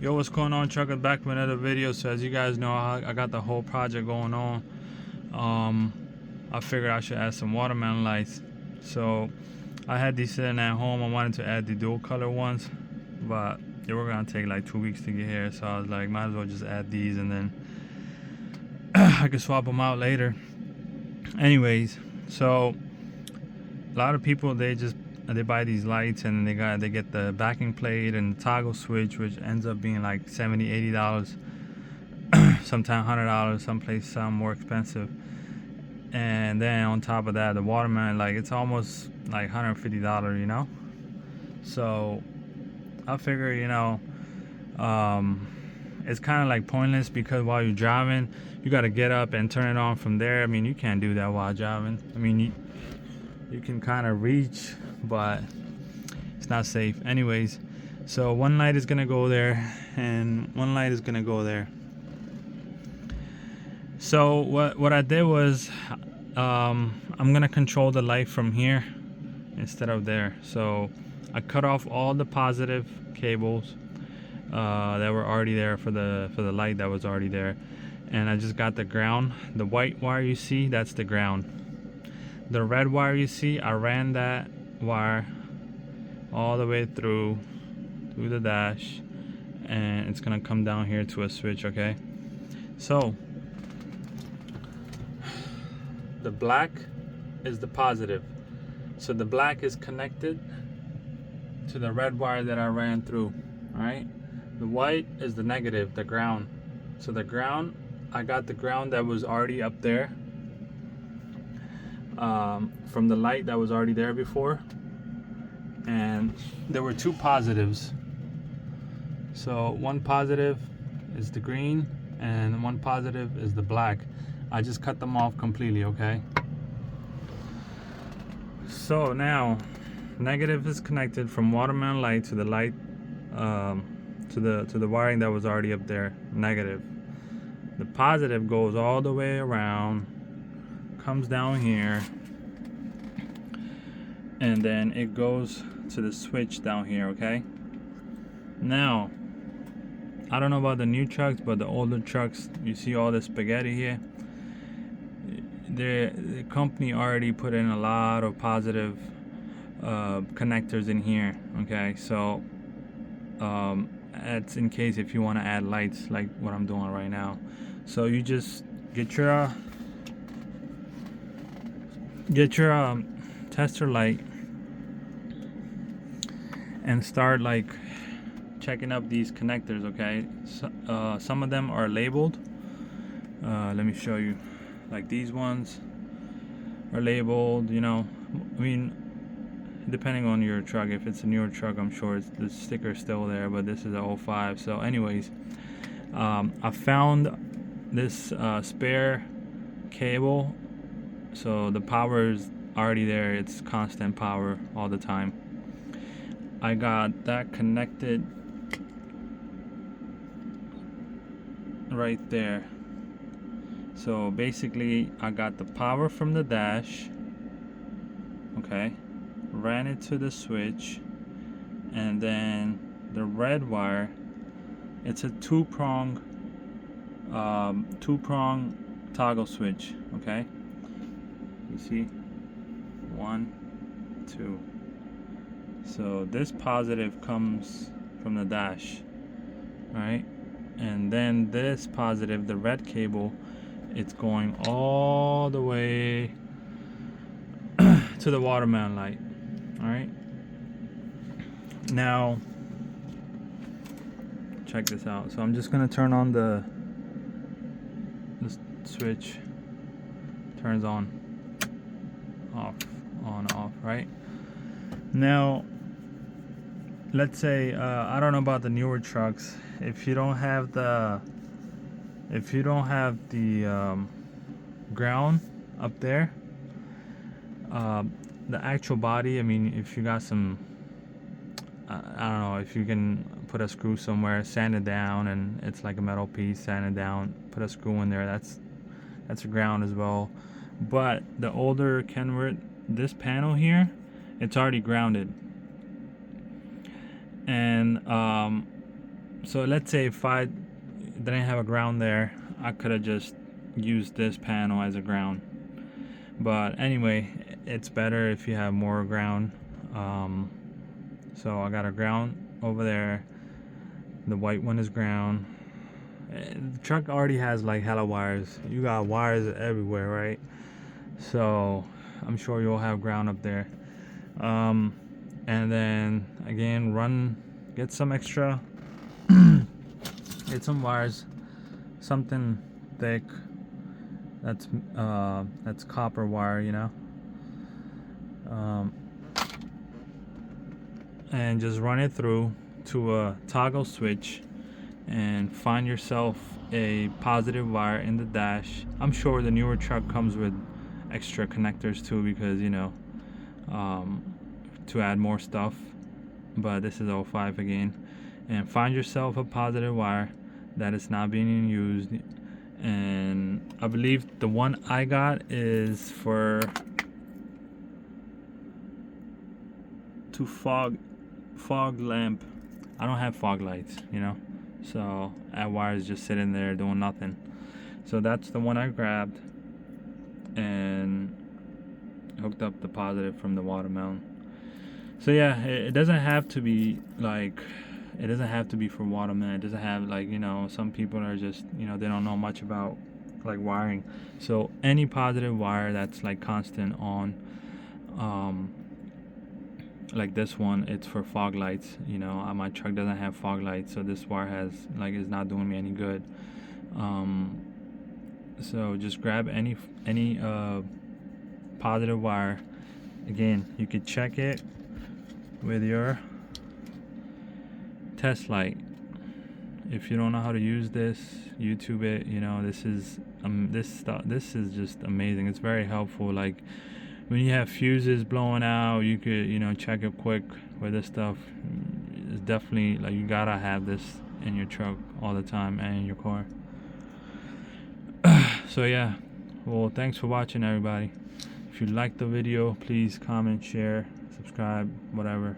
Yo, what's going on? Chuck is back with another video. So as you guys know, I got the whole project going on. I figured I should add some watermelon lights. So I had these sitting at home. I wanted to add the dual color ones, but they were gonna take like 2 weeks to get here. So I was like, might as well just add these, and then I could swap them out later. Anyways, so a lot of people they buy these lights and they get the backing plate and the toggle switch, which ends up being like $70-$80, sometimes $100, some more expensive. And then on top of that, the watermelon, like it's almost like $150, you know. So I figure, it's kind of like pointless, because while you're driving, you got to get up and turn it on from there. I mean, you can't do that while driving. I mean, you can kind of reach, but it's not safe. Anyways, so one light is gonna go there and one light is gonna go there. So what I did was I'm gonna control the light from here instead of there. So I cut off all the positive cables that were already there for the light that was already there, and I just got the ground. The white wire you see, that's the ground. The red wire you see, I ran that wire all the way through the dash, and it's gonna come down here to a switch. Okay, so the black is the positive, so the black is connected to the red wire that I ran through. All right, the white is the negative, the ground. So the ground, I got the ground that was already up there from the light that was already there before, and there were two positives. So one positive is the green and one positive is the black. I just cut them off completely. Okay, so now negative is connected from watermelon light to the light, to the wiring that was already up there, negative. The positive goes all the way around, comes down here, and then it goes to the switch down here. Okay, now I don't know about the new trucks, but the older trucks, you see all the spaghetti here, the company already put in a lot of positive connectors in here. Okay, so that's in case if you want to add lights like what I'm doing right now. So you just get your tester light and start like checking up these connectors. Okay, so, some of them are labeled. Let me show you. Like these ones are labeled, I mean, depending on your truck. If it's a newer truck, I'm sure the sticker's still there, but this is a 05. So anyways, I found this spare cable. So the power is already there, it's constant power all the time. I got that connected right there. So basically I got the power from the dash, okay, ran it to the switch, and then the red wire, it's a two-prong toggle switch. Okay, you see, 1, 2. So this positive comes from the dash, right? And then this positive, the red cable, it's going all the way to the watermelon light. All right, now check this out. So I'm just gonna turn on the switch. Turns on, off, on, off. Right now, let's say I don't know about the newer trucks. If you don't have the ground up there, the actual body, I mean, if you got some, I don't know, if you can put a screw somewhere, sand it down, and it's like a metal piece, sand it down, put a screw in there, that's a ground as well. But the older Kenworth, this panel here, it's already grounded, and So let's say if I didn't have a ground there, I could have just used this panel as a ground. But anyway, it's better if you have more ground. So I got a ground over there. The white one is ground. The truck already has like hella wires. You got wires everywhere, right? So I'm sure you'll have ground up there. And then again, get some extra, get some wires, something thick. That's copper wire, you know. And just run it through to a toggle switch and find yourself a positive wire in the dash. I'm sure the newer truck comes with extra connectors too, because you know, to add more stuff, but this is 05 again. And find yourself a positive wire that is not being used, and I believe the one I got is for to fog lamp. I don't have fog lights, you know, so that wire is just sitting there doing nothing. So that's the one I grabbed and hooked up the positive from the watermelon. So yeah, it doesn't have to be like, it doesn't have to be for watermelon. It doesn't have, like, you know, some people are just, you know, they don't know much about like wiring. So any positive wire that's like constant on, like this one, it's for fog lights. You know, my truck doesn't have fog lights, so this wire has like, is not doing me any good. So just grab any positive wire. Again, you could check it with your test light. If you don't know how to use this, YouTube it. You know, this is this is just amazing. It's very helpful. Like when you have fuses blowing out, you could, you know, check it quick with this stuff. It's definitely like, you gotta have this in your truck all the time and in your car. So yeah, well, thanks for watching, everybody. If you liked the video, please comment, share, subscribe, whatever.